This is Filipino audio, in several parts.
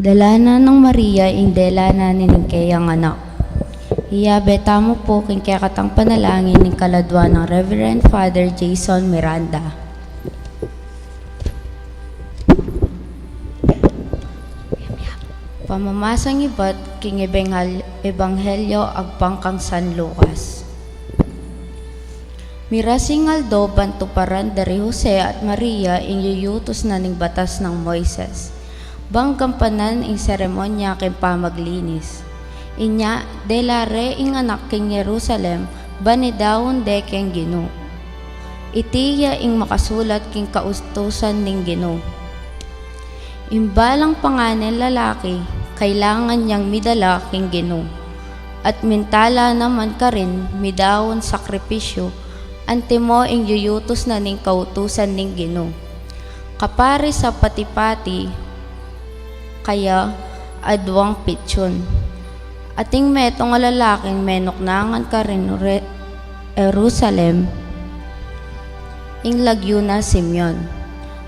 Dalana ng Maria ing delana ni kayang anak. Iyabe tamo po king kakatang panalangin ng kaladwa ng Reverend Father Jason Miranda. Pamamasang ibat king ebanghelyo agpangkang San Lucas. Mirasing aldo bantuparan dari Jose at Maria ing yuyutos na ning batas ng Moises. Bang gampanan ing seremonya king pamaglinis. Inya, delare ing anak king Jerusalem, banidawon de king Gino. Itiya ing makasulat king kaustusan ning Gino. Imbalang panganen lalaki, kailangan niyang midala king Gino. At mintala naman ka rin, midawon sakripisyo, antimo ing yuyutos na ning kautusan ning Gino. Kapari sa patipati, kaya adwang pityon. Ating metong lalaking menoknangan ka rin Jerusalem, ing lagyo na Simeon.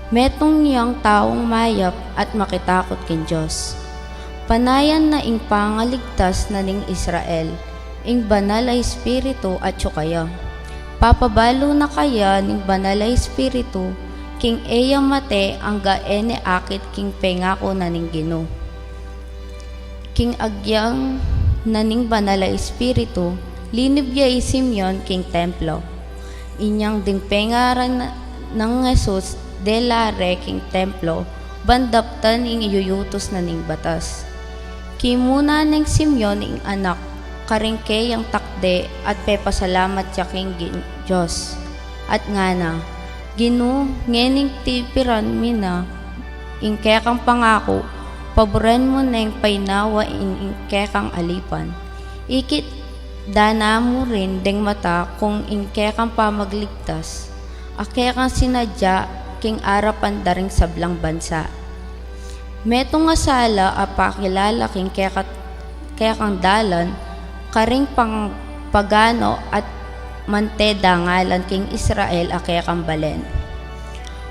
Metong niyang taong mayap at makitakot kin Diyos. Panayan na ing pangaligtas na ning Israel, ing banal ay espiritu at tsukaya. Papabalo na kaya ning banal ay espiritu, king eya mate ang gaene akit king pengako na ning Gino. King agyang naning banal ay espiritu, linibya i Simeon king templo. Inyang ding pengaran ng Jesus delare king templo, bandaptan ing iyuyutos na ning batas. Kimuna ning Simeon ing anak, karingke yang takde at pepasalamat siya king Diyos. At nga na, Gino, ngening tipiran mina, ing kekang pangako, paboren mo neng painawa ing kekang alipan. Ikit dana mo rin deng mata kung ing kekang pamagligtas, akekang sinadya king arapan daring sablang bansa. Metong asala apakilala king kekang dalan, karing pang pagano at manteda ngalan king Israel akekang balen.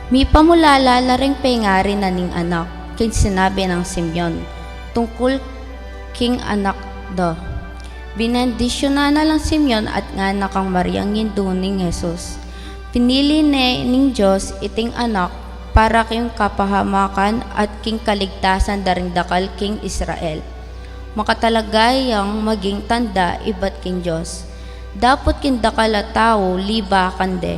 Mi pamulala ring pengari na ning anak, king sinabi ng Simeon, tungkol king anak do. Binendisyonan na lang Simeon at nga nakang Mariang Gindu ning Jesus. Pinili ning Diyos iting anak para king kapahamakan at king kaligtasan daring dakal king Israel. Makatalagayang maging tanda ibat king Diyos. Dapat kindakala tao liba kande,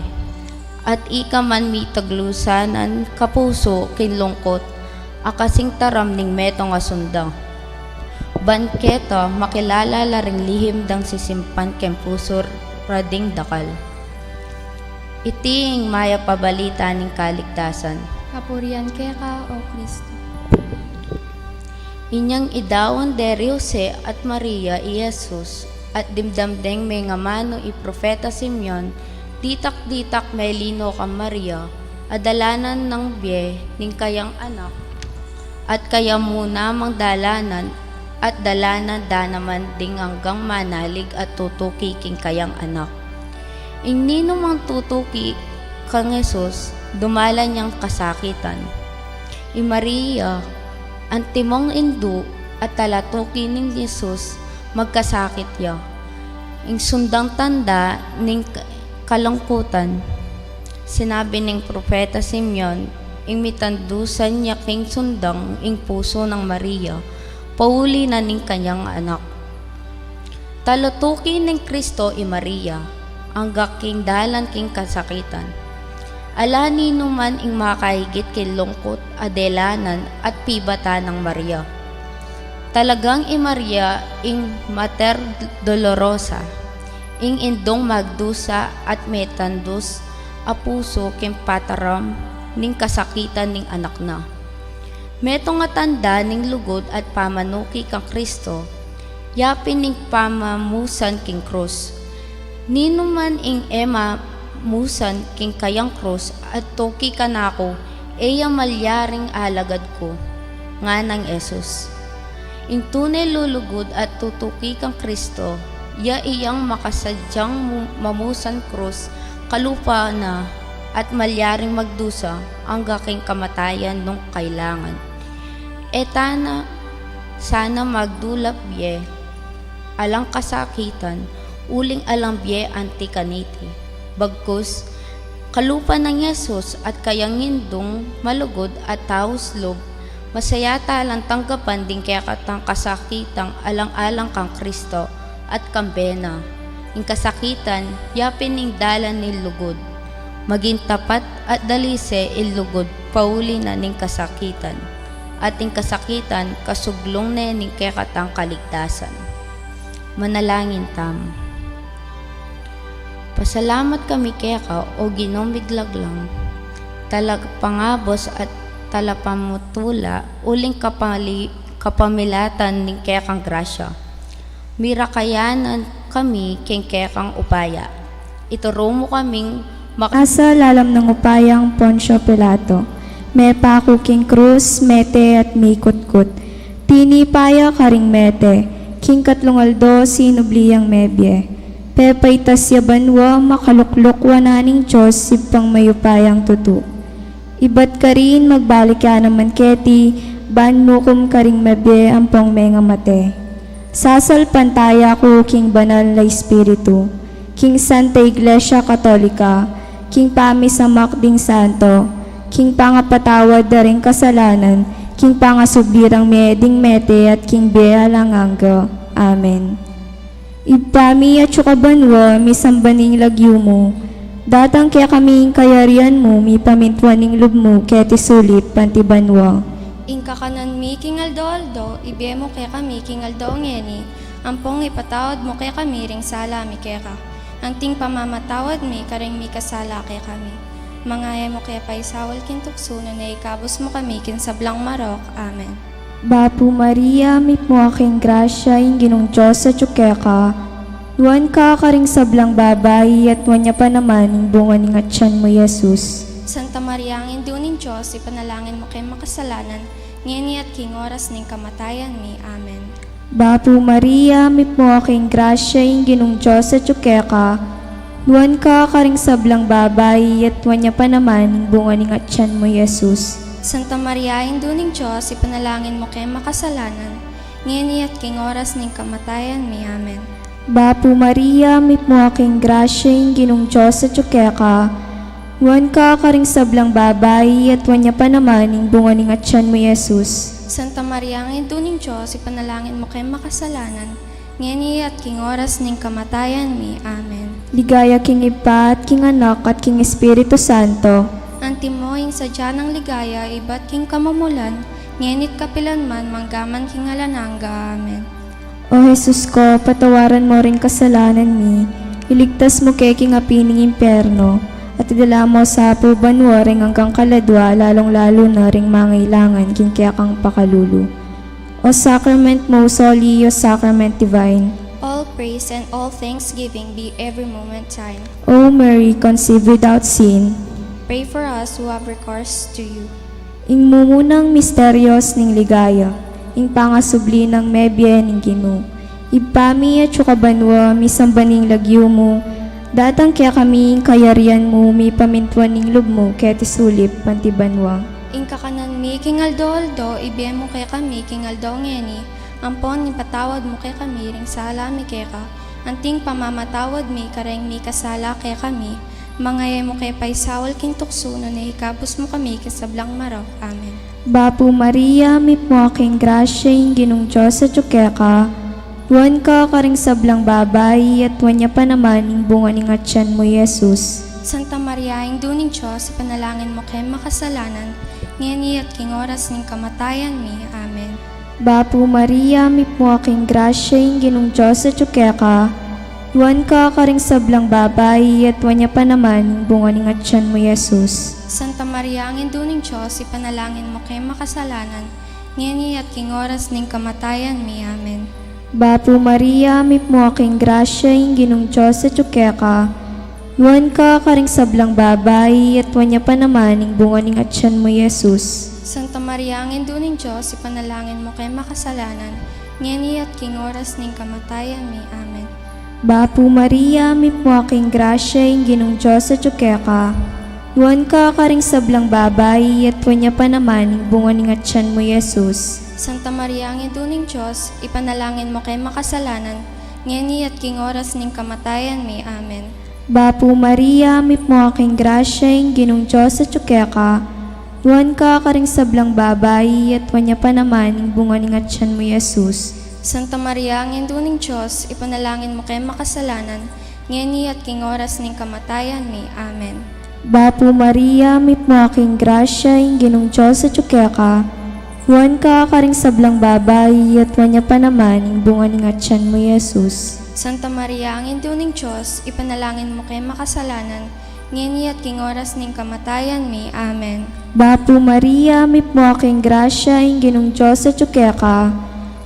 at ika man mitaglusanan kapuso kinlungkot, akasing taram ning metong asundang. Banketa makilala laring lihim dang sisimpan ken puso rading dakal. Itiing maya pabalita ning kaligtasan. Kapurian ka, O Kristo. Inyang idawon deri Jose at Maria i Jesus, at dimdamdeng may nga mano i Propeta Simeon, ditak-ditak may lino kang Maria, adalanan ng biye ning kayang anak, at kaya muna mang dalanan, at dalanan da naman ding hanggang manalig at tutuki king kayang anak. Ing nino mang tutuki kang Jesus, dumala niyang kasakitan. I Maria, ang timong indu at talatuki ning Jesus, magkasakit ya. Ing sundang tanda ning kalungkutan, sinabi ning Propeta Simeon, ing mitandusan niya king sundang ing puso ng Maria, pauli na ning kanyang anak. Talatuki ning Kristo i Maria, ang gaking dalan king kasakitan. Alani numan ing makahigit king lungkot, adelanan at pibata ng Maria. Talagang i Maria ing Mater Dolorosa, ing indong magdusa at metandus a puso king pataram ning kasakitan ning anak na. Meto nga tanda ning lugod at pamanuki kang Kristo, yapin ning pamamusan king krus. Nino man ing ema musan king kayang krus at toki kanako, eya malyaring alagad ko, nga ng Jesus. Ing tunay lulugod at tutuki kang Kristo, ya iyang makasadyang mamusan krus, kalupa na at malyaring magdusa ang gaking kamatayan nung kailangan. Etana sana magdulap ye, alang kasakitan, uling alambye anti kaniti. Bagkus, kalupa ng Yesus at kayang indong malugod at taos lob, masayata lang tanggapan din kaya katang kasakitang alang-alang kang Kristo at kambena. Ing kasakitan, yapin ing dalan ni lugod. Maging tapat at dalise ilugod, pauli na ning kasakitan. At ing kasakitan, kasuglong na ning kaya katang kaligtasan. Manalangin tam. Pasalamat kami kaya ka o ginomiglag lang, talagpangabos at talapamutula, uling kapamilatan ning kaya kang grasya. Mirakayanan kami king kaya kang upaya. Ituro mo kaming Asa lalam ng upayang Poncio Pilato, may pako king krus, mete at may kutkut. Tini paya karing mete, king katlungaldo sinubliyang mebye. Pepay tasya banwa makaluklok wananing Diyos sipang mayupayang tutu. Ibat ka rin magbalik ka naman keti, ban mo kum karing mebye ampong menga mate. Sasal pantaya ko king banal na espiritu, king Santa Iglesia Katolika, king pamisamak ding santo, king pangapatawad da ring kasalanan, king pangasubirang meding mete at king bea langangga. Amen. Ibpami at sukabanwa, misambaning lagyo mo. Datang kaya kaming kayarian mo, mi pamintwaning lub mo, keti sulit pantibanwa. Ing kakanan mi king aldo-aldo, ibe mo kaya kami king aldo ngeni, ampong ipatawad mo kaya kami ring sala mi kaya ka. Anting pamamatawad mi karing mi kasala kaya kami. Mangaya mo kaya paisawal kin tukso na ikabos mo kami kin sablang marok. Amen. Bapu Maria, mit mo aking grasya, yung ginong Diyos sa tsukeka. Duwan ka karing sablang babae, at wanya pa naman yung bunga ng atyan mo, Jesus. Santa Maria, ang indyo ning Diyos, ipanalangin mo kay makasalanan, ngeni at king oras ning kamatayan mi. Amen. Bapu Maria, mit mo aking grasya, yung ginong Diyos sa tsukeka. Duwan ka karing sablang babae, at wanya pa naman yung bunga ng atyan mo, Jesus. Santa Maria, indyo ning Diyos, ipanalangin mo kay makasalanan, ngeni at king oras ning kamatayan mi. Amen. Bapu Maria, mit mo aking grasya, yung ginong Diyos sa tsukeka. Duwan ka karing sablang babae, at wanya pa naman yung bunga ng atyan mo, Jesus. Santa Maria, ang indyo ning Diyos, ipanalangin mo kay makasalanan, ngeni at king oras ning kamatayan mi. Amen. Ligaya king Ipa at king Anak at king Espiritu Santo. Antimoing sadya ng ligaya, iba't king kamamulan, ngenit kapilan man, manggaman king alanangga. Amen. O Jesus ko, patawaran mo rin kasalanan mi, iligtas mo kay king apining imperno, at idala mo sa pubanwa ring hanggang kaladwa, lalong-lalo na ring mangailangan king kaya kang pakalulu. O sacrament most holy, O sacrament divine. All praise and all thanksgiving be every moment thine. O Mary, conceived without sin, Pray for us who have recourse to you. ing mumunang misteryos ning ligaya, ing pangasubli ng mebye ning Ginoo. Ipami at sukabanwa, misambaning lagyo mo, datang kaya kami ing kayarian mo, mi pamintuan ning lub mo, kaya tisulip pantibanwa. Ing kakanan mi king aldo, ibiyem mo kay kami king aldo ngeni, ampon ipatawad mo kay kami ring sala mi kay ka, anting pamamatawad mi kareng mi kasala kay kami, mangayay mo kay paisawal king tukso no na ikabos mo kami kasablang maraw. Amen. Bapu Maria, mit mo aking grasya, ing Ginong Diyos sa ka, tuwan ka karing sablang babay, at tuwan niya pa naman ing bunga ning atyan mo, Jesus. Santa Maria, ing duning Diyos, ipanalangin mo kay makasalanan, ngeni at king oras ning kamatayan mi. Amen. Bapu Maria, mit mo aking grasya, ing Ginong Diyos sa ka, tuwan ka karing sablang babay, at tuwan niya pa naman ing bunga ning atyan mo, Jesus. Santa Maria, ang induning Diyos, ipanalangin mo kay makasalanan, ngeni at king oras ning kamatayan mi. Amen. Bapu Maria, mit mo aking grasya, ing Ginong Diyos sa ka, tuwan ka karing sablang babay, at tuwan niya pa naman ing bunga ning atyan mo, Jesus. Santa Maria, ang induning Diyos, ipanalangin mo kay makasalanan, ngeni at king oras ning kamatayan mi. Amen. Bapu Maria, mit mo aking grasya, ing Ginong Diyos sa ka, tuwan ka karing sablang babay, at tuwan niya pa naman ing bunga ning atyan mo, Jesus. Santa Maria, ang induning Diyos, ipanalangin mo kay makasalanan, ngeni at king oras ning kamatayan mi. Amen. Bapu Maria, mit mo aking grasya, ing Ginong Diyos sa ka, tuwan ka karing sablang babay, at tuwan niya pa naman ing bunga ning atyan mo, Jesus. Santa Maria, ang induning Diyos, ipanalangin mo kay makasalanan, ngeni at king oras ning kamatayan mi. Amen. Bapu Maria, mit mo aking grasya, ing Ginong Diyos sa ka, tuwan ka karing sablang babay, at tuwan niya pa naman ing bunga ning atyan mo, Jesus. Santa Maria, ang induning Diyos, ipanalangin mo kay makasalanan, ngeni at king oras ning kamatayan mi. Amen. Bapu Maria, mit mo aking grasya, ing Ginong Diyos sa ka,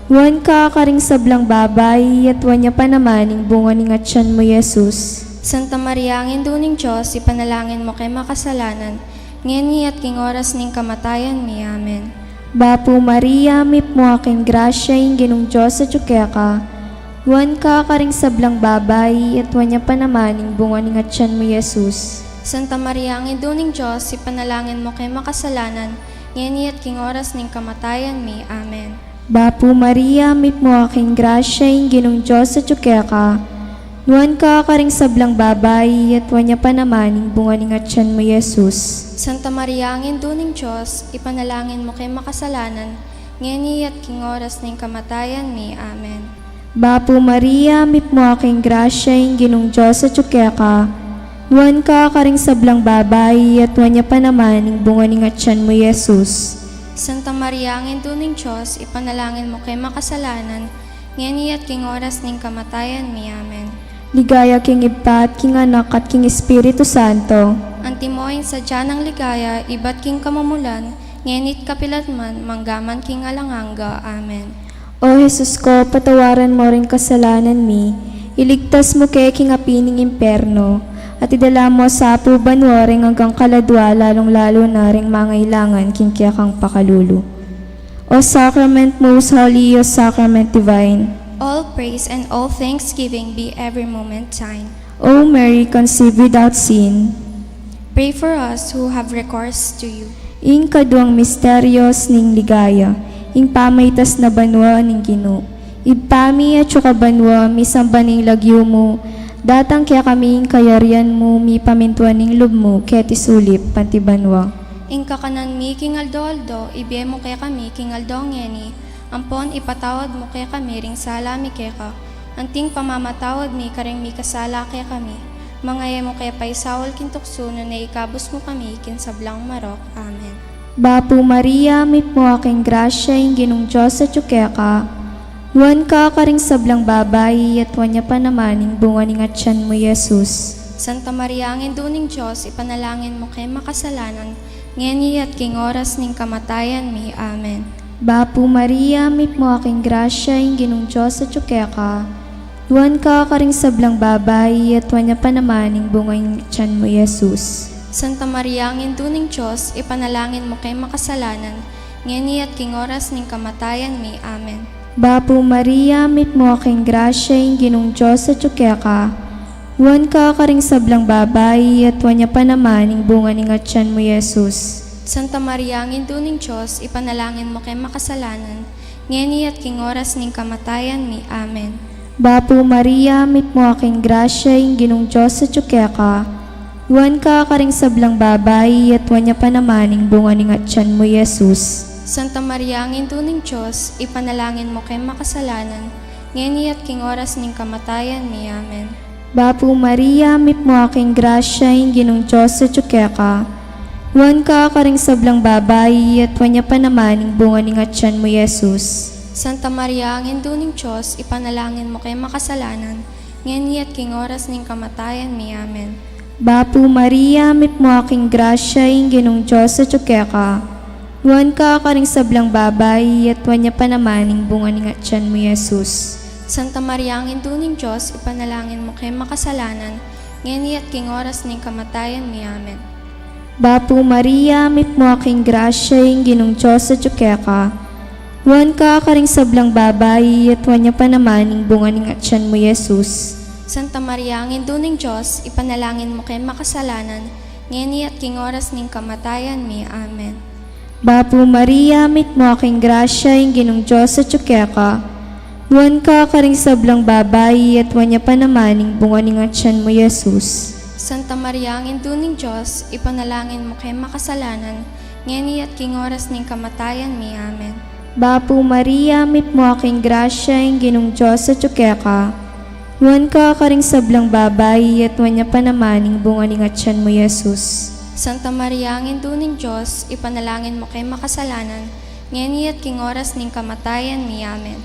tuwan ka karing sablang babay, at tuwan niya pa naman ing bunga ning atyan mo, Jesus. Santa Maria, ang induning Diyos, ipanalangin mo kay makasalanan, ngeni at king oras ning kamatayan mi. Amen. Bapu Maria, mit mo aking grasya, ing Ginong Diyos sa ka, tuwan ka karing sablang babay, at tuwan niya pa naman ing bunga ning atyan mo, Jesus. Santa Maria, ang induning Diyos, ipanalangin mo kay makasalanan, ngeni at king oras ning kamatayan mi. Amen. Bapu Maria, mit mo aking grasya, ing Ginong Diyos sa ka, tuwan ka karing sablang babay, at tuwan niya pa naman ing bunga ning atyan mo, Jesus. Santa Maria, ang induning Diyos, ipanalangin mo kay makasalanan, ngeni at king oras ning kamatayan mi. Amen. Bapu Maria, mit mo aking grasya, ing Ginong Diyos sa ka, tuwan ka karing sablang babay, at tuwan niya pa naman ing bunga ning atyan mo, Jesus. Santa Maria, ang induning Diyos, ipanalangin mo kay makasalanan, ngeni at king oras ning kamatayan mi. Amen. Ligaya king Iba at king Anak at king Espiritu Santo. Antimoing sadya ng ligaya, iba't king kamumulan, ngenit kapilatman, manggaman king alanganga. Amen. O Jesus ko, patawaran mo rin kasalanan mi, iligtas mo kay king apining imperno, at idala mo sa pubanwa ring hanggang kaladwa, lalong-lalo na ring mangailangan king kaya kang pakalulu. O sacrament most holy, O sacrament divine. All praise and all thanksgiving be every moment thine. O Mary, conceived without sin, Pray for us who have recourse to you. ing kaduang misteryos ning ligaya, ing pamaytas na banwa ning Ginoo. Ipami at banwa, misamba ning lagyo mo, datang kaya kami ing kayarian mo, mi pamintuan ning lub mo, kaya tisulip pantibanwa. Ing kakanan mi king aldo, ibiyem mo kay kami king aldo ngeni, ampon ipatawad mo kay kami ring sala mi kay ka, anting pamamatawad mi kareng mi kasala kay kami, mangayay mo kay paisawal kin tukso no na ikabos mo kami kin sablang marok. Amen. Bapu Maria, mit mo aking grasya, ing Ginong Diyos sa ka, tuwan ka karing sablang babay, at tuwan niya pa naman ing bunga ning atyan mo, Jesus. Santa Maria, ang induning Diyos, ipanalangin mo kay makasalanan, ngeni at king oras ning kamatayan mi. Amen. Bapu Maria, mit mo aking grasya, yung ginong Diyos at ka. Duwan ka karing sablang babay, at wanya pa naman yung bungay tiyan mo, Jesus. Santa Maria, ang induning Diyos, ipanalangin mo kay makasalanan, ngeni at king oras ning kamatayan mi. Amen. Bapu Maria, mit mo aking grasya, yung ginong Diyos at ka. Duwan ka karing sablang babay, at wanya pa naman yung bunga ng tiyan mo, Jesus. Santa Maria, ang induning Diyos, ipanalangin mo kay makasalanan, ngeni at king oras ning kamatayan mi. Amen. Bapu Maria, mit mo aking grasya, yung ginong Diyos at ka. Duwan ka karing sablang babay, at wanya pa naman yung bunga ng tiyan mo, Jesus. Santa Maria, ang induning Diyos, ipanalangin mo kay makasalanan, ngeni at king oras ning kamatayan mi. Amen. Bapu Maria, mit mo aking grasya, yung ginong Diyos at ka. Duwan ka karing sablang babay, at wanya pa naman yung bunga ng tiyan mo, Jesus. Santa Maria, ang induning Diyos, ipanalangin mo kay makasalanan, ngeni at king oras ning kamatayan mi. Amen. Bapu Maria, mit mo aking grasya, yung ginong Diyos at ka. Duwan ka karing sablang babay, at wanya pa naman yung bunga ng tiyan mo, Jesus. Santa Maria, ang induning Diyos, ipanalangin mo kay makasalanan, ngeni at king oras ning kamatayan mi. Amen. Bapu Maria, mit mo aking grasya, yung ginong Diyos at ka. Duwan ka karing sablang babay, at wanya pa naman yung bunga ng tiyan mo, Jesus. Santa Maria, ang induning Diyos, ipanalangin mo kay makasalanan, ngeni at king oras ning kamatayan mi. Amen. Bapu Maria, mit mo aking grasya, yung ginong Diyos at ka. Duwan ka karing sablang babay, at wanya pa naman yung bunga ng tiyan mo, Jesus. Santa Maria, ang induning Diyos, ipanalangin mo kay makasalanan, ngeni at king oras ning kamatayan mi. Amen. Bapu Maria, mit mo aking grasya, yung ginong Diyos at ka. Duwan ka karing sablang babay, at wanya pa naman yung bunga ng tiyan mo, Jesus. Santa Maria, ang induning Diyos, ipanalangin mo kay makasalanan, ngeni at king oras ning kamatayan mi. Amen.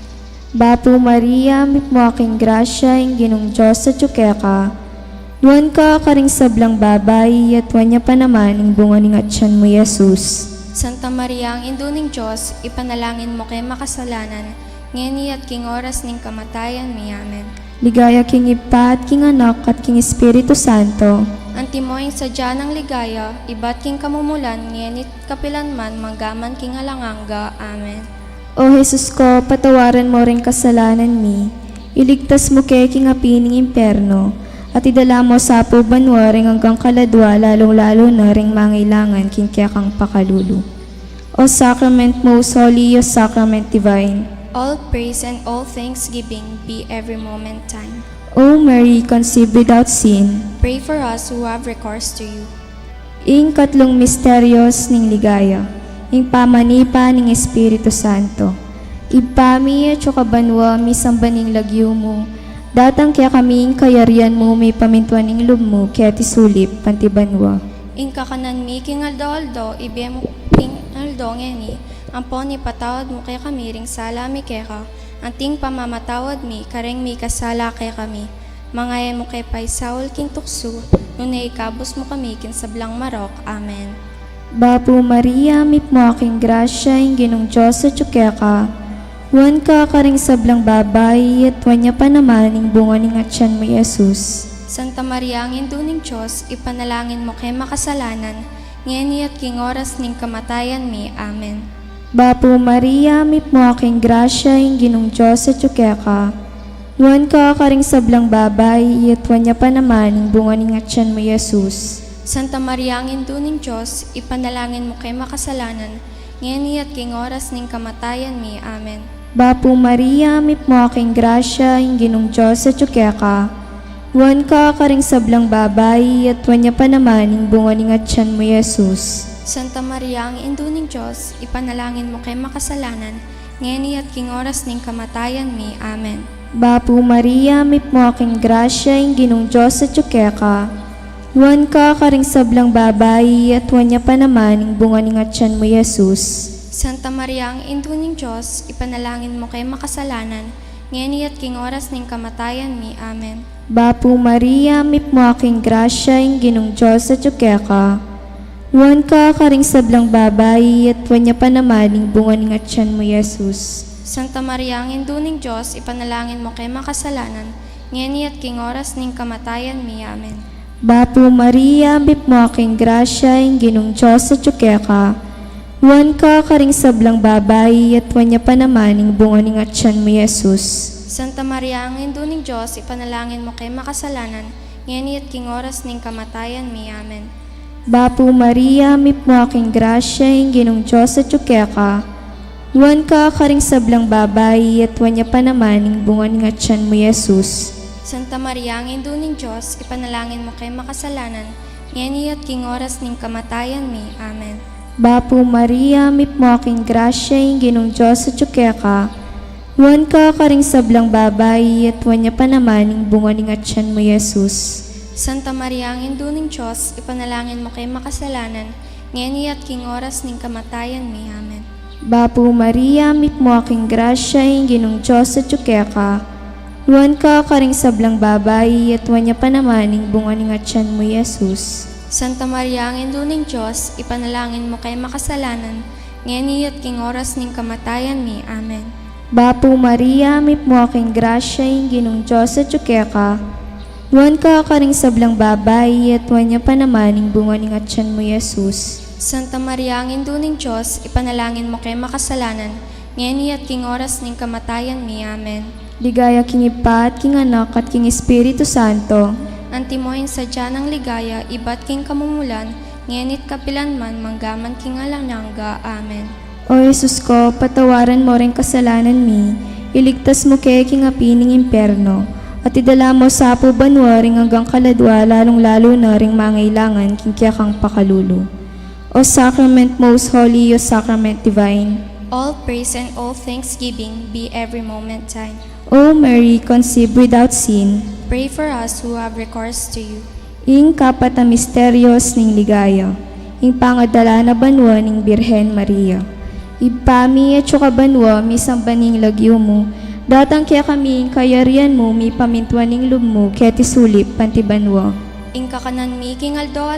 Bapu Maria, mit mo aking grasya, yung ginong Diyos at ka. Duwan ka karing sablang babay, at wanya pa naman yung bunga ng tiyan mo, Jesus. Santa Maria, ang induning Diyos, ipanalangin mo kay makasalanan, ngeni at king oras ning kamatayan mi. Amen. Ligaya king Ipa at king Anak at king Espiritu Santo. Antimoing sadya ng ligaya, ibat king kamumulan, ngeni kapilanman, manggaman king alanganga. Amen. O Jesus ko, patawaran mo rin kasalanan mi. Iligtas mo kay king apining imperno, at idala mo sa pubanwa ring hanggang kaladwa, lalong-lalo na ring mangailangan king kaya kang pakalulu. O Sacrament Most Holy, O Sacrament Divine. All praise and all thanksgiving be every moment time. O Mary, conceived without sin. Pray for us who have recourse to you. Ing katlong misteryos ning ligaya, ing pamanipa ning Espiritu Santo. Ipami at kabanwa mi sambaning lagyo mo, datang kaya kaming kayarian mo may pamintuan ing lub mo, kaya tisulip pantibanwa. In kakanan mi king aldo, ibemo king aldo ngeni, ampon ni patawad mo kay kami ring sala mi keka, anting pamamatawad mi, kareng mi kasala kay kami. Mangayan mo kay Pai Saul king tukso, nunay ikabos mo kami kin sablang marok. Amen. Bapu Maria, mit mo aking grasya, ing ginong Diyos at ka. Duwan ka karing sablang babay, at wanya pa naman ing bunga ng tiyan mo, Jesus. Santa Maria, ang induning Diyos, ipanalangin mo kay makasalanan, ngeni at king oras ning kamatayan mi. Amen. Bapu Maria, mit mo aking grasya, ing ginong Diyos at ka. Duwan ka karing sablang babay, at wanya pa naman ing bunga ng tiyan mo, Jesus. Santa Maria, ang induning Diyos, ipanalangin mo kay makasalanan, ngeni at king oras ning kamatayan mi. Amen. Bapu Maria, mit mo aking grasya, ing ginong Diyos at ka. Duwan ka karing sablang babay, at wanya pa naman ing bunga ng tiyan mo, Jesus. Santa Maria, ang induning Diyos, ipanalangin mo kay makasalanan, ngeni at king oras ning kamatayan mi. Amen. Bapu Maria, mit mo aking grasya, ing ginong Diyos at ka. Duwan ka karing sablang babay, at wanya pa naman ing bunga ng tiyan mo, Jesus. Santa Maria, ang induning Diyos, ipanalangin mo kay makasalanan, ngeni at king oras ning kamatayan mi. Amen. Bapu Maria, mipmo aking grasya, ing Ginong Diyos at ka. Wan ka karing sablang babayi, at wanya pa namaning bunga ng atyan mo, Jesus. Santa Maria, ang induning Diyos, ipanalangin mo kay makasalanan, ngeni at king oras ning kamatayan mi. Amen. Bapu Maria, mipmo aking grasya, ing Ginong Diyos at ka. Wan ka karing sablang babayi, at wanya pa namaning bunga ng atyan mo, Jesus. Santa Maria, ang induning Diyos, ipanalangin mo kay makasalanan, ngeni at king oras ning kamatayan mi. Amen. Bapu Maria, mipmo aking grasya, ing Ginong Diyos at ka. Wan ka karing sablang babayi, at wanya pa namaning bunga ng atyan mo, Jesus. Santa Maria, ang induning Diyos, ipanalangin mo kay makasalanan, ngeni at king oras ning kamatayan mi. Amen. Bapu Maria, mipmo aking grasya, ing Ginong Diyos at ka. Wan ka karing sablang babayi, at wanya pa namaning bunga ng atyan mo, Jesus. Santa Maria, ang induning Diyos, ipanalangin mo kay makasalanan, ngeni at king oras ning kamatayan mi. Amen. Bapu Maria, mipmo aking grasya, ing Ginong Diyos at ka. Wan ka karing sablang babayi, at wanya pa namaning bunga ng atyan mo, Jesus. Santa Maria, ang induning Diyos, ipanalangin mo kay makasalanan, ngeni at king oras ning kamatayan mi. Amen. Bapu Maria, mipmo aking grasya, ing Ginong Diyos at ka. Wan ka karing sablang babayi, at wanya pa namaning bunga ng atyan mo, Jesus. Santa Maria, ang induning Diyos, ipanalangin mo kay makasalanan, ngeni at king oras ning kamatayan mi. Amen. Ligaya king Ipa at king Anak at king Espiritu Santo. Antimoin sadya ng ligaya, ibat king kamumulan, ngenit kapilanman, manggaman king alananga. Amen. O Jesus ko, patawaran mo rin kasalanan mi, iligtas mo kay king apining imperno, at idala mo sa apo banwa ring hanggang kaladwa, lalong-lalo na ring mangailangan king kiyakang pakalulu. O Sacrament Most Holy, O Sacrament Divine. All praise and all thanksgiving be every moment thine. O Mary, conceived without sin, Pray for us who have recourse to you. ing kapat na misteryos ning ligaya, ing pangadala na banwa ning Birhen Maria. Ipami at syuka banwa, misang baning lagyo mo, datang kaya kami ing kayarian mo, mi pamintuan ning lub mo, kaya tisulip panti banwa. Ing kakanan mi king aldo,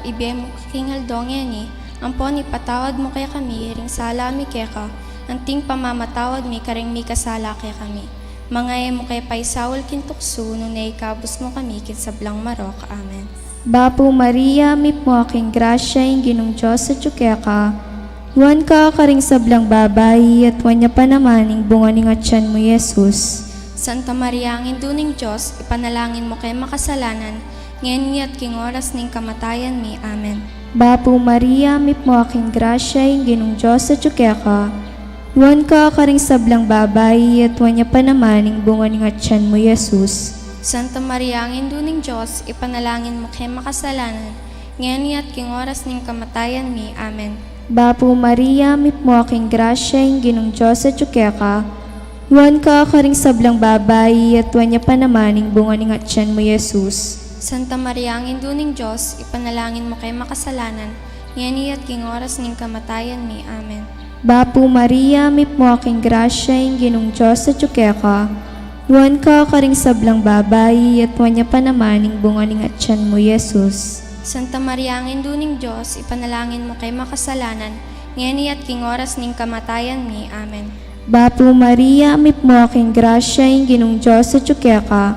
ibem king aldo ngeni, ampon ipatawad mo kaya kami, ring sala mi keka, anting pamamatawad mi karing mi kasala kaya kami. Mga mo kay paisawal kintukso, nung naikabos mo kami kinsablang marok. Amen. Bapu Maria, mipmo aking grasya, ing Ginong Diyos at ka. Wan ka karing sablang babayi, at wanya pa namaning bunga ng atyan mo, Jesus. Santa Maria, ang induning Diyos, ipanalangin mo kay makasalanan, ngeni at king oras ning kamatayan mi. Amen. Bapu Maria, mipmo aking grasya, ing Ginong Diyos at ka. Wan ka karing sablang babayi, at wanya pa namaning bunga ng atyan mo, Jesus. Santa Maria, ang induning Diyos, ipanalangin mo kay makasalanan, ngeni at king oras ning kamatayan mi. Amen. Bapu Maria, mipmo aking grasya, ing Ginong Diyos at ka. Wan ka karing sablang babayi, at wanya pa namaning bunga ng atyan mo, Jesus. Santa Maria, ang induning Diyos, ipanalangin mo kay makasalanan, ngeni at king oras ning kamatayan mi. Amen. Bapu Maria, mipmo aking grasya, ing Ginong Diyos at ka. Wan ka karing sablang babayi, at wanya pa namaning bunga ng atyan mo, Jesus. Santa Maria, ang induning Diyos, ipanalangin mo kay makasalanan, ngeni at king oras ning kamatayan mi. Amen. Bapu Maria, mipmo aking grasya, ing Ginong Diyos at ka.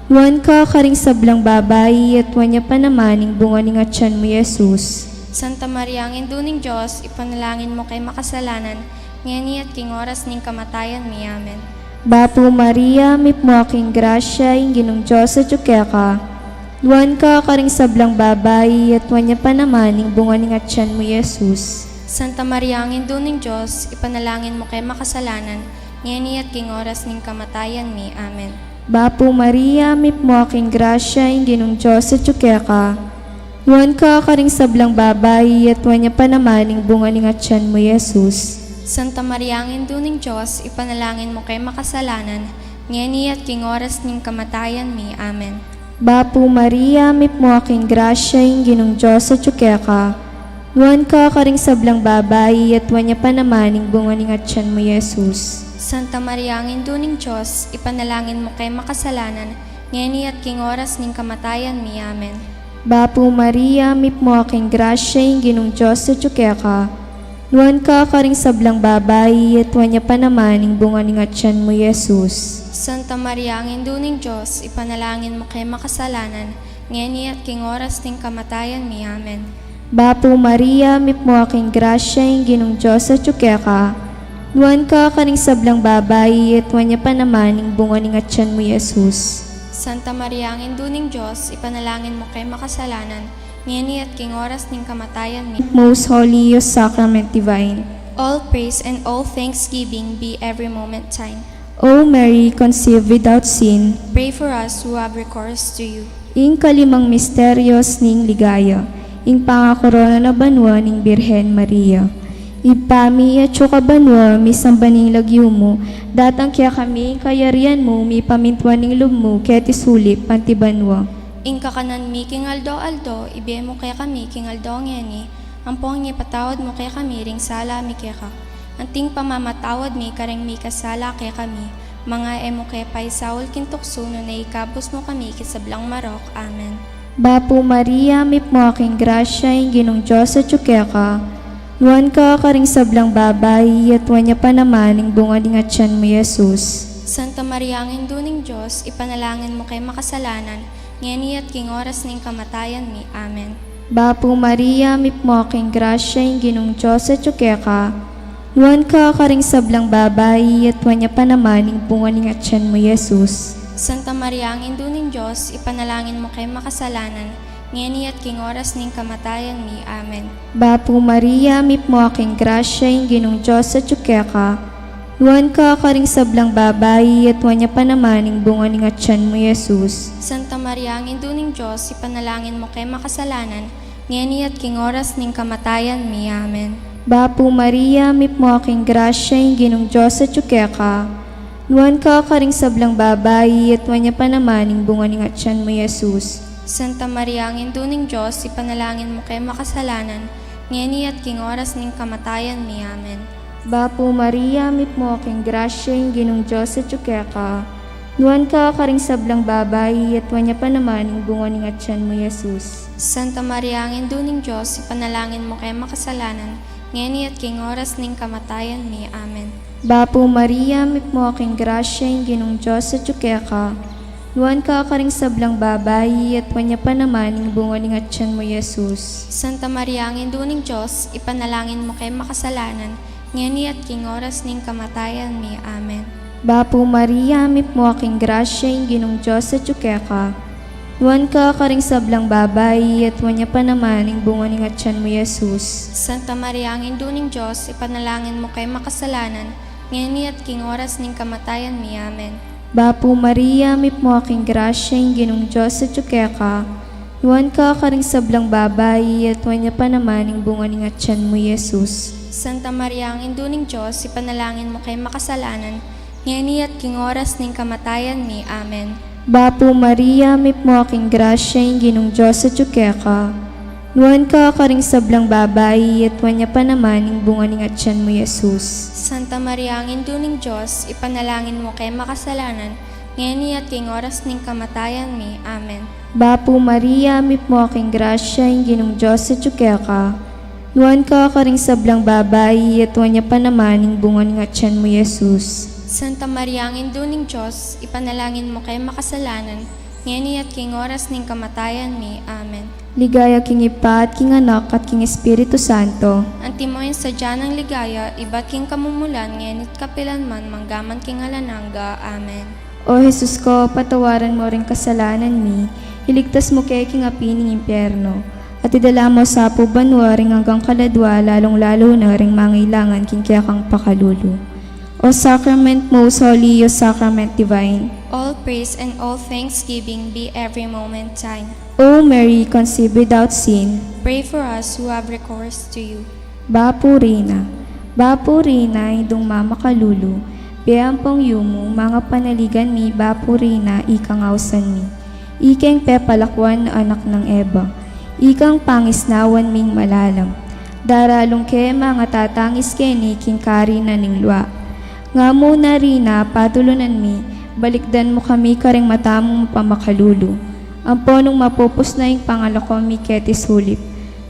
Wan ka karing sablang babayi, at wanya pa namaning bunga ng atyan mo, Jesus. Santa Maria, ang induning Diyos, ipanalangin mo kay makasalanan, ngeni at king oras ning kamatayan mi. Amen. Bapu Maria, mipmo aking grasya, ing Ginong Diyos at ka. Wan ka karing sablang babayi, at wanya pa namaning bunga ng atyan mo, Jesus. Santa Maria, ang induning Diyos, ipanalangin mo kay makasalanan, ngeni at king oras ning kamatayan mi. Amen. Bapu Maria, mipmo aking grasya, ing Ginong Diyos at ka. Wan ka karing sablang babayi, at wanya pa namaning bunga ng atyan mo, Jesus. Santa Maria, ang induning Diyos, ipanalangin mo kay makasalanan, ngeni at king oras ning kamatayan mi. Amen. Bapu Maria, mipmo aking grasya, ing Ginong Diyos at ka. Wan ka karing sablang babayi, at wanya pa namaning bunga ng atyan mo, Jesus. Santa Maria, ang induning Diyos, ipanalangin mo kay makasalanan, ngeni at king oras ning kamatayan mi. Amen. Bapo Maria, mipmo aking grasya, yung ginong Diyos sa tsukeka. Nuan ka karing sablang babayi, at wanya pa naman yung bunga ning atyan mo, Jesus. Santa Maria, ang induning Diyos, ipanalangin mo kay makasalanan, ngeni at king oras ning kamatayan mi. Amen. Bapo Maria, mipmo aking grasya, yung ginong Diyos sa tsukeka. Nuan ka karing sablang babayi, at wanya pa naman yung bunga ning atyan mo, Jesus. Santa Maria, ang induning Diyos, ipanalangin mo kay makasalanan, ngeni at king oras ning kamatayan mi. Most Holy Sacrament Divine. All praise and all thanksgiving be every moment thine. O Mary, conceived without sin, Pray for us who have recourse to you. ing kalimang misteryos ning ligaya, ing pangakorona na banwa ning Birhen Maria. Ipami at syuka banwa, misambaning lagyo mo, datang kaya kami, kayarian mo, mi pamintwan ning lub mo, kaya tisulip, pantibanwa. Ing kakanan mi king aldo, ibe mo kaya kami king aldo ngeni, ampong ni patawad mo kaya kami ring sala mi kaya ka. Anting pamamatawad mi kareng mi kasala kaya kami, mga emo kaya paisawol kintukso no na ikabos mo kami kisablang marok. Amen. Bapo Maria, mipmo aking grasya, ing ginong Diyos sa tsukeka. Nuan ka karing sablang babayi, at wanya pa naman ing bunga ning atyan mo, Jesus. Santa Maria, ang induning Diyos, ipanalangin mo kay makasalanan, ngeni at king oras ning kamatayan mi. Amen. Bapo Maria, mipmo aking grasya, ing ginong Diyos sa tsukeka. Nuan ka karing sablang babayi, at wanya pa naman ing bunga ning atyan mo, Jesus. Santa Maria, ang induning Diyos, ipanalangin mo kay makasalanan, ngeni at king oras ning kamatayan mi. Amen. Bapo Maria, mipmo aking grasya, ing ginong Diyos sa tsukeka. Nuan ka karing sablang babayi, at wanya pa naman ing bunga ning atyan mo, Jesus. Santa Maria, ang induning Diyos, ipanalangin mo kay makasalanan, ngeni at king oras ning kamatayan mi. Amen. Bapo Maria, mipmo aking grasya, ing ginong Diyos sa tsukeka. Nuan ka karing sablang babayi, at wanya pa naman ing bunga ning atyan mo, Jesus. Santa Maria, ang induning Diyos, ipanalangin mo kay makasalanan, ngeni at king oras ning kamatayan mi. Amen. Bapo Maria, mipmo aking grasya, ing ginong Diyos sa tsukeka. Nuan ka karing sablang babayi, at wanya pa naman ing bunga ning atyan mo, Jesus. Santa Maria, ang induning Diyos, ipanalangin mo kay makasalanan, ngeni at king oras ning kamatayan mi. Amen. Bapo Maria, mipmo aking grasya, ing ginong Diyos sa tsukeka. Nuan ka karing sablang babayi, at wanya pa naman ing bunga ning atyan mo, Jesus. Santa Maria, ang induning Diyos, ipanalangin mo kay makasalanan, ngeni at king oras ning kamatayan mi. Amen. Bapo Maria, mipmo aking grasya, ing ginong Diyos sa tsukeka. Nuan ka karing sablang babayi, at wanya pa naman ing bunga ning atyan mo, Jesus. Santa Maria, ang induning Diyos, ipanalangin mo kay makasalanan, ngeni at king oras ning kamatayan mi. Amen. Bapo Maria, mipmo aking grasya, ing ginong Diyos sa tsukeka. Nuan ka karing sablang babayi, at wanya pa naman ing bunga ning atyan mo, Jesus. Santa Maria, ang induning Diyos, ipanalangin mo kay makasalanan, ngeni at king oras ning kamatayan mi. Amen. Bapo Maria, mipmo aking grasya, ing ginong Diyos sa tsukeka. Nuan ka karing sablang babayi, at wanya pa naman ing bunga ning atyan mo, Jesus. Santa Maria, ang induning Diyos, ipanalangin mo kay makasalanan, ngeni at king oras ning kamatayan mi. Amen. Bapo Maria, mipmo aking grasya, ing ginong Diyos sa tsukeka. Nuan ka karing sablang babayi, at wanya pa naman ing bunga ning atyan mo, Jesus. Santa Maria, ang induning Diyos, ipanalangin mo kay makasalanan, ngeni at king oras ning kamatayan mi. Amen. Ligaya king Ipa at king Anak at king Espiritu Santo. Antimoin sa dyan ng ligaya, iba't king kamumulan, ngenit kapilanman, manggaman king alanangga. Amen. O Jesus ko, patawaran mo rin kasalanan mi, iligtas mo kay king api ng impyerno, at idala mo sa pubanwa ring hanggang kaladwa, lalong-lalo na ring mangailangan king kiyakang pakalulu. O Sacrament Most Holy, O Sacrament Divine. All praise and all thanksgiving be every moment thine. O Mary, conceived without sin, Pray for us who have recourse to you. Bapo Rina, idong mama kalulu, beampong yumo, mga panaligan mi, Bapo Rina, ikang ausan mi. Ikeng pepalakwan na anak ng Eva, ikang pangisnawan ming malalam. Daralong ke mga tatangis keni, king kari na ning lua. Nga mo na Rina, patulunan mi, balikdan mo kami karing matamong pamakalulu. Amponong mapupus na yung pangalako mi ketis hulip.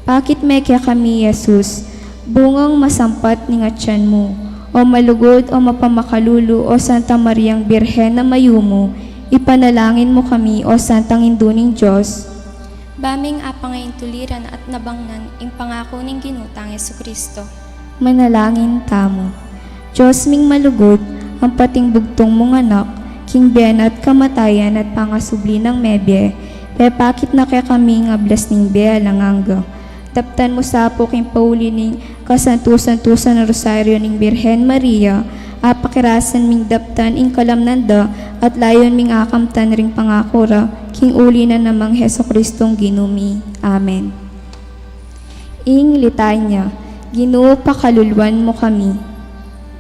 Pakit mekya kami, Jesus, bungang masampat ni ngatyan mo, o malugod o mapamakalulu o Santa Mariang Birhen na mayumo, ipanalangin mo kami o Santang Induning Diyos. Baming apangay tuliran at nabangnan, ing pangako ning ginutang Jesucristo. Manalangin tamo. Diyos ming malugod, ang pating bugtong mong anak, king ben at kamatayan at pangasubli ng mebye, pepakit na kaya kami nga blas ning bea langangga. Taptan mo sa po king pauli ning kasantusan-tusan na rosaryo ning Birhen Maria, apakirasan ming daptan ing kalamnanda at layon ming akamtan ring pangakura, king uli na namang Heso Kristong ginumi. Amen. Ing litanya, Ginoo pakaluluan mo kami.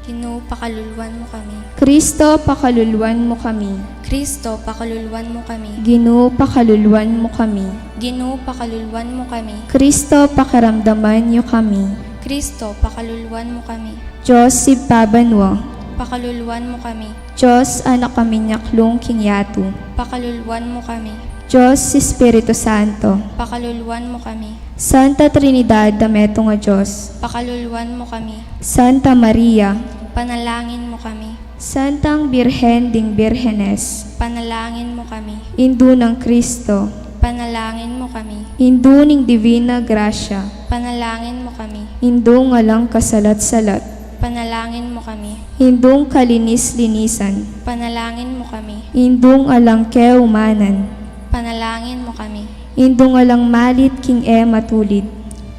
Ginoo, pakaluluan mo kami. Kristo pakaluluan mo kami. Kristo, pakaluluan mo kami. Ginoo pakaluluan mo kami. Ginoo, pakaluluan mo kami. Kristo pakiramdaman niyo kami. Kristo, pakaluluan mo kami. Diyos ipabanwa. Pakaluluan mo kami. Diyos anak kami nyaklong kingyatu. Pakaluluan mo kami. Diyos Espiritu Santo. Pakaluluan mo kami. Santa Trinidad dameto nga Diyos. Pakaluluan mo kami. Santa Maria. Panalangin mo kami. Santang Birhen ding Birhenes. Panalangin mo kami. Indu ng Kristo. Panalangin mo kami. Indu ning Divina Gracia. Panalangin mo kami. Indu nga lang kasalat-salat. Panalangin mo kami. Indung kalinis-linisan. Panalangin mo kami. Indung alang keumanan. Panalangin mo kami. Indung alang malit king matulid.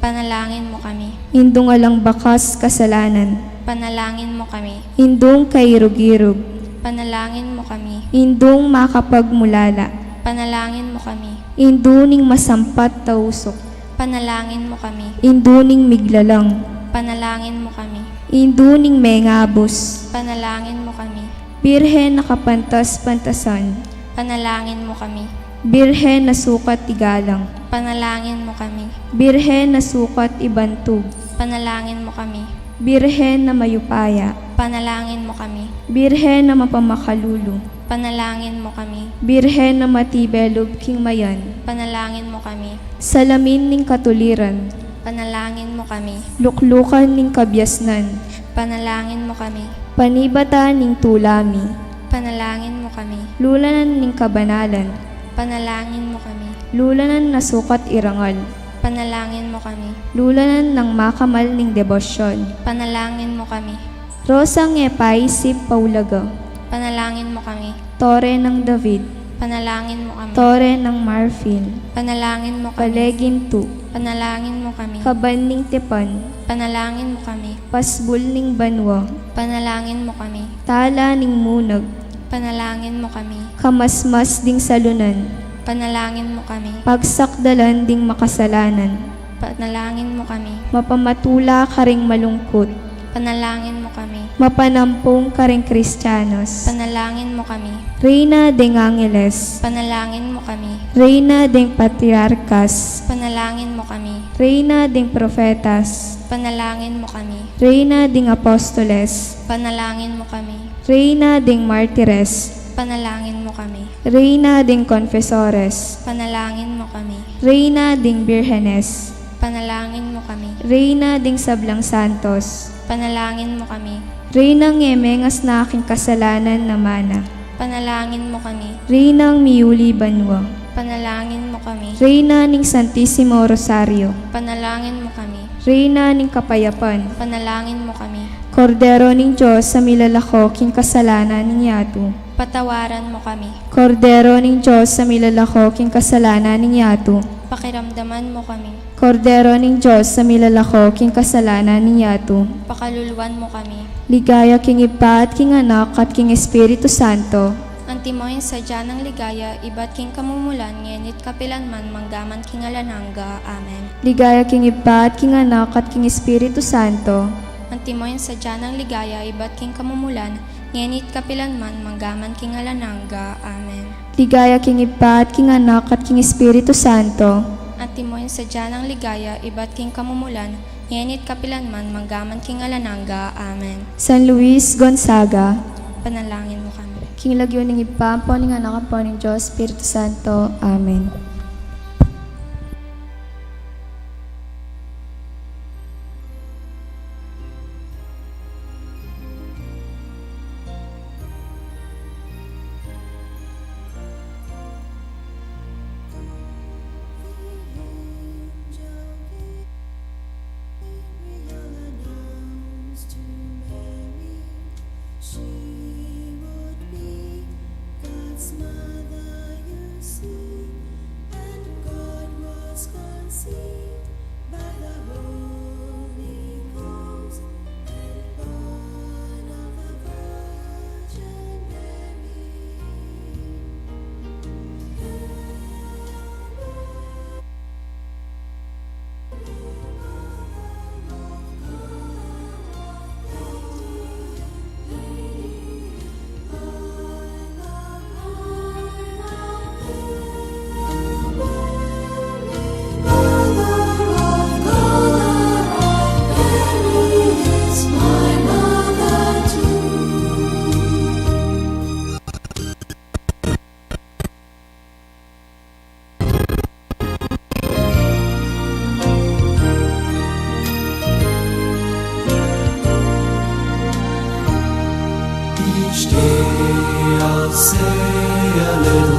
Panalangin mo kami. Indung alang bakas kasalanan. Panalangin mo kami. Indung kairug-irug. Panalangin mo kami. Indung makapagmulala. Panalangin mo kami. Induning masampat tausok. Panalangin mo kami. Induning miglalang. Panalangin mo kami. Induning mengabos. Panalangin mo kami. Birhen nakapantas-pantasan. Panalangin mo kami. Birhen na sukat igalang. Panalangin mo kami. Birhen na sukat ibantog. Panalangin mo kami. Birhen na mayupaya. Panalangin mo kami. Birhen na mapamakalulu. Panalangin mo kami. Birhen na matibelob king mayan. Panalangin mo kami. Salamin ning katuliran. Panalangin mo kami. Luklukan ning kabyasnan. Panalangin mo kami. Panibata ning tulami. Panalangin mo kami. Lulanan ning kabanalan. Panalangin mo kami. Lulanan na sukat irangal. Panalangin mo kami. Lulanan ng makamal ning debosyon. Panalangin mo kami. Rosang epay sip paulaga. Panalangin mo kami. Tore ng David. Panalangin mo kami. Tore ng Marfil. Panalangin mo kami. Palegintu. Panalangin mo kami. Kaban ning tipan. Panalangin mo kami. Pasbul ning banwa. Panalangin mo kami. Tala ning munag. Panalangin mo kami. Kamasmas ding salunan. Panalangin mo kami. Pagsakdalan ding makasalanan. Panalangin mo kami. Mapamatula karing malungkot. Panalangin mo kami. Mapanampong karing Kristiyanos. Panalangin mo kami. Reyna ding Angeles. Panalangin mo kami. Reyna ding Patriarkas. Panalangin mo kami. Reyna ding Profetas. Panalangin mo kami. Reyna ding Apostoles. Panalangin mo kami. Reyna ding Martires. Panalangin mo kami. Reyna ding Confesores. Panalangin mo kami. Reyna ding Birhenes. Panalangin mo kami. Reyna ding Sablang Santos. Panalangin mo kami. Reynang ngemengas na aking kasalanan na mana. Panalangin mo kami. Reynang miuli banwa. Panalangin mo kami. Reyna ning Santissimo Rosario. Panalangin mo kami. Reyna ning Kapayapan. Panalangin mo kami. Kordero ning Diyos sa milalako king kasalanan ning yatu. Patawaran mo kami. Kordero ning Diyos sa milalako king kasalanan ning yatu. Pakiramdaman mo kami. Kordero ning Diyos sa milalako king kasalanan ning yatu. Pakaluluan mo kami. Ligaya king Iba at king Anak at king Espiritu Santo. Antimoy sadya ng ligaya, iba't king kamumulan, ngenit kapilanman, manggaman king alanangga. Amen. Ligaya king Iba at king Anak at king Espiritu Santo. Antimoy sadya ng ligaya, iba't king kamumulan, ngenit kapilanman, manggaman king alanangga. Amen. Ligaya king Iba at king Anak at king Espiritu Santo. Antimoy sadya ng ligaya, iba't king kamumulan, ngenit kapilanman, manggaman king alanangga. Amen. San Luis Gonzaga. Panalangin mo kami. King lagyo ning ipampo ning anak po ning Diyos, Espiritu Santo. Amen. Each day I'll say a little